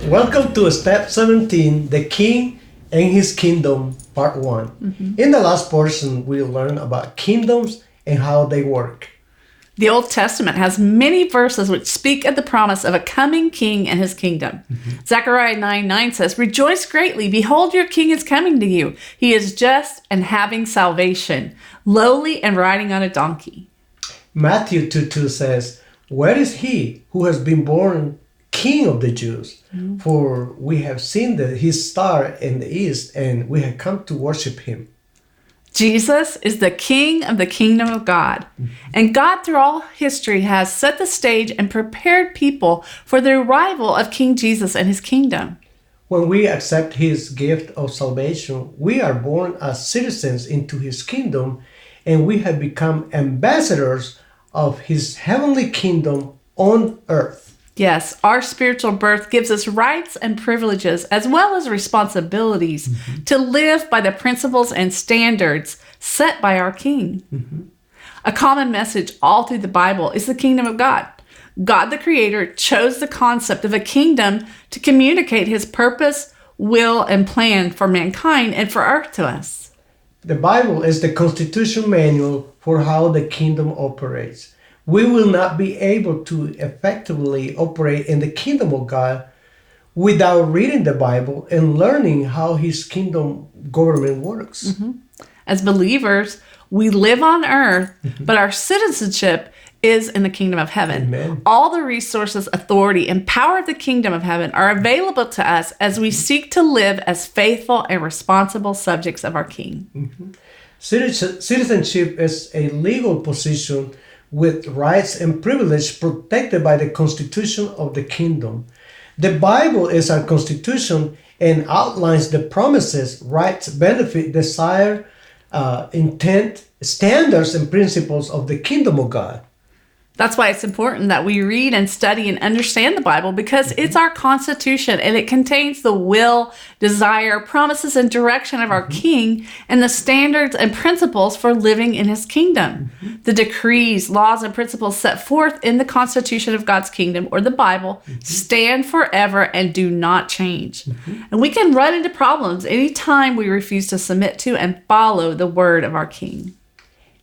Welcome to Step 17, The King and His Kingdom, Part 1. In the last portion, we learn about kingdoms and how they work. The Old Testament has many verses which speak of the promise of a coming king and his kingdom. Zechariah 9:9 says, "Rejoice greatly, behold your king is coming to you. He is just and having salvation, lowly and riding on a donkey." Matthew 2:2 says, "Where is he who has been born King of the Jews? For we have seen his star in the east, and we have come to worship him." Jesus is the king of the kingdom of God. And God through all history has set the stage and prepared people for the arrival of King Jesus and his kingdom. When we accept his gift of salvation, we are born as citizens into his kingdom, and we have become ambassadors of his heavenly kingdom on earth. Yes, our spiritual birth gives us rights and privileges as well as responsibilities to live by the principles and standards set by our King. A common message all through the Bible is the kingdom of God. God the Creator chose the concept of a kingdom to communicate his purpose, will, and plan for mankind and for earth to us. The Bible is the constitution manual for how the kingdom operates. We will not be able to effectively operate in the kingdom of God without reading the Bible and learning how his kingdom government works. As believers, we live on earth, but our citizenship is in the kingdom of heaven. Amen. All the resources, authority, and power of the kingdom of heaven are available to us as we seek to live as faithful and responsible subjects of our King. Citizenship is a legal position with rights and privilege protected by the constitution of the kingdom. The Bible is our constitution and outlines the promises, rights, benefit, desire, intent, standards, and principles of the kingdom of God. That's why it's important that we read and study and understand the Bible, because it's our constitution and it contains the will, desire, promises, and direction of our King and the standards and principles for living in his kingdom. The decrees, laws, and principles set forth in the constitution of God's kingdom, or the Bible, stand forever and do not change. And we can run into problems anytime we refuse to submit to and follow the word of our King.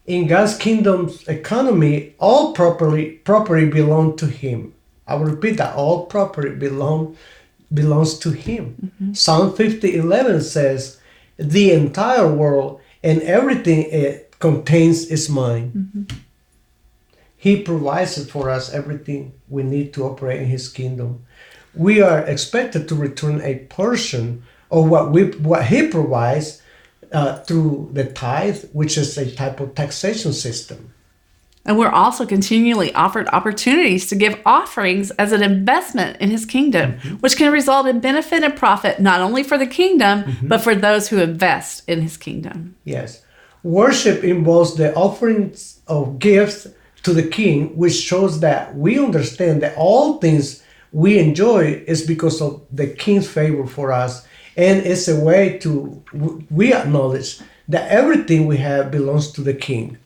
In God's kingdom's economy, all property belongs to him. I will repeat that. All property belongs to him. Psalm 50:11 says, "The entire world and everything it contains is mine." He provides for us everything we need to operate in his kingdom. We are expected to return a portion of what he provides through the tithe, which is a type of taxation system. And we're also continually offered opportunities to give offerings as an investment in his kingdom, which can result in benefit and profit not only for the kingdom, but for those who invest in his kingdom. Yes. Worship involves the offerings of gifts to the King, which shows that we understand that all things we enjoy is because of the King's favor for us. And it's a way we acknowledge that everything we have belongs to the King.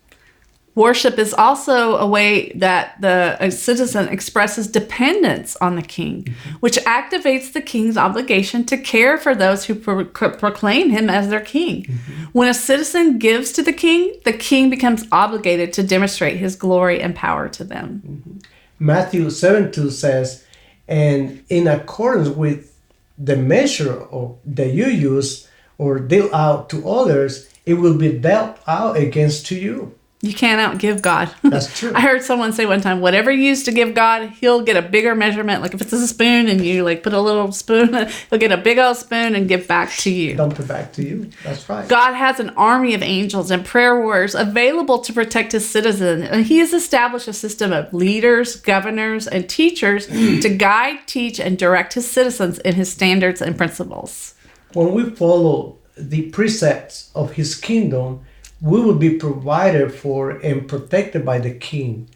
Worship is also a way that a citizen expresses dependence on the King, which activates the King's obligation to care for those who proclaim him as their King. When a citizen gives to the King becomes obligated to demonstrate his glory and power to them. Matthew 7:2 says, "And in accordance with the measure that you use or deal out to others, it will be dealt out against to you." You can't outgive God. That's true. I heard someone say one time, whatever you use to give God, he'll get a bigger measurement. Like if it's a spoon and you like put a little spoon, he'll get a big old spoon and give back to you. Dump it back to you. That's right. God has an army of angels and prayer warriors available to protect his citizens. And he has established a system of leaders, governors, and teachers to guide, teach, and direct his citizens in his standards and principles. When we follow the precepts of his kingdom, we will be provided for and protected by the King.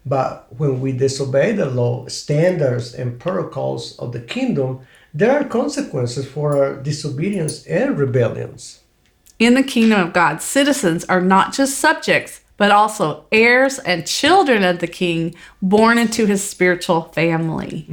But when we disobey the law, standards, and protocols of the kingdom, there are consequences for our disobedience and rebellions. In the kingdom of God, citizens are not just subjects, but also heirs and children of the king, born into his spiritual family.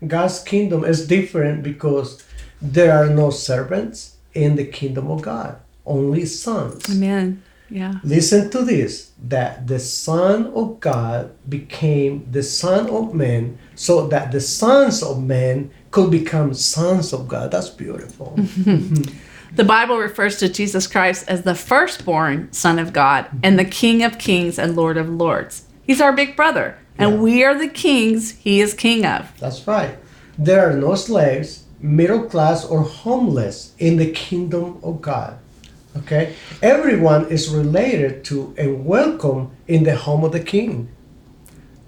God's kingdom is different because there are no servants in the kingdom of God, only sons. Amen. Yeah. Listen to this, that the Son of God became the Son of Man so that the sons of men could become sons of God. That's beautiful. The Bible refers to Jesus Christ as the firstborn Son of God and the King of Kings and Lord of Lords. He's our big brother, and we are the kings he is king of. That's right. There are no slaves, middle class, or homeless in the kingdom of God. Okay? Everyone is related to and welcome in the home of the king.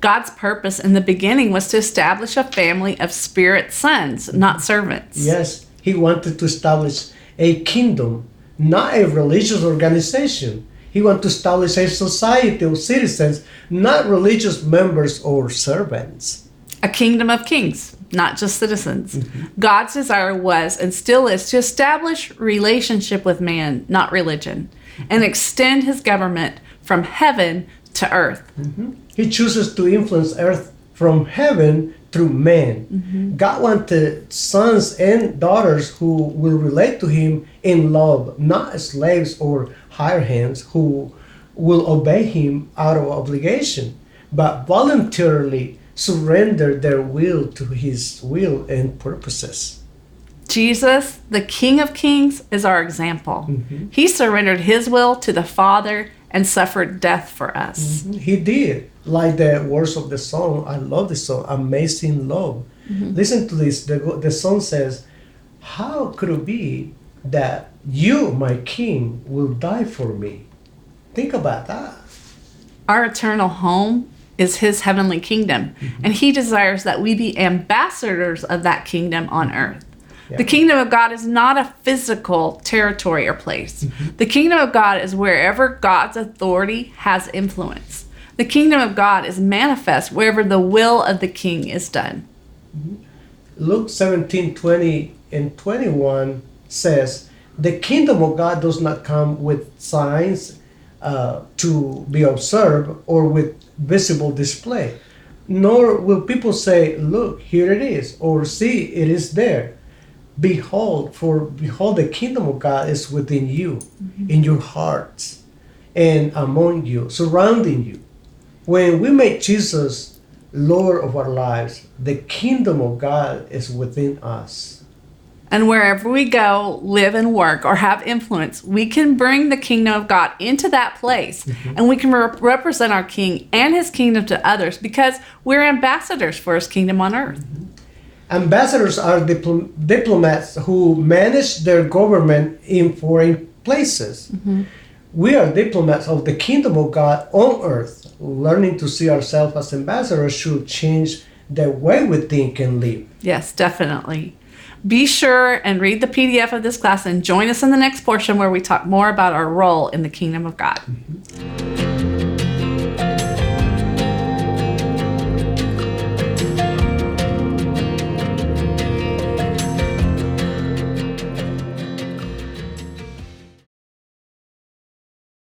God's purpose in the beginning was to establish a family of spirit sons, not servants. Yes, he wanted to establish a kingdom, not a religious organization. He wanted to establish a society of citizens, not religious members or servants. A kingdom of kings, not just citizens. God's desire was and still is to establish relationship with man, not religion, and extend his government from heaven to earth. He chooses to influence earth from heaven through man. God wanted sons and daughters who will relate to him in love, not slaves or hired hands who will obey him out of obligation, but voluntarily surrender their will to his will and purposes. Jesus, the King of Kings, is our example. He surrendered his will to the Father and suffered death for us. He did. Like the words of the song, I love the song, Amazing Love. Listen to this. The song says, how could it be that you, my king, will die for me? Think about that. Our eternal home is his heavenly kingdom, and he desires that we be ambassadors of that kingdom on earth. The kingdom of God is not a physical territory or place. The kingdom of God is wherever God's authority has influence. The kingdom of God is manifest wherever the will of the king is done. Luke 17:20 and 21 says, the kingdom of God does not come with signs to be observed or with visible display, nor will people say, look, here it is, or see, it is there. Behold, the kingdom of God is within you, in your hearts, and among you, surrounding you. When we make Jesus Lord of our lives, the kingdom of God is within us. And wherever we go, live and work, or have influence, we can bring the kingdom of God into that place. And we can represent our king and his kingdom to others because we're ambassadors for his kingdom on earth. Ambassadors are diplomats who manage their government in foreign places. We are diplomats of the kingdom of God on earth. Learning to see ourselves as ambassadors should change the way we think and live. Yes, definitely. Be sure and read the PDF of this class and join us in the next portion where we talk more about our role in the kingdom of God.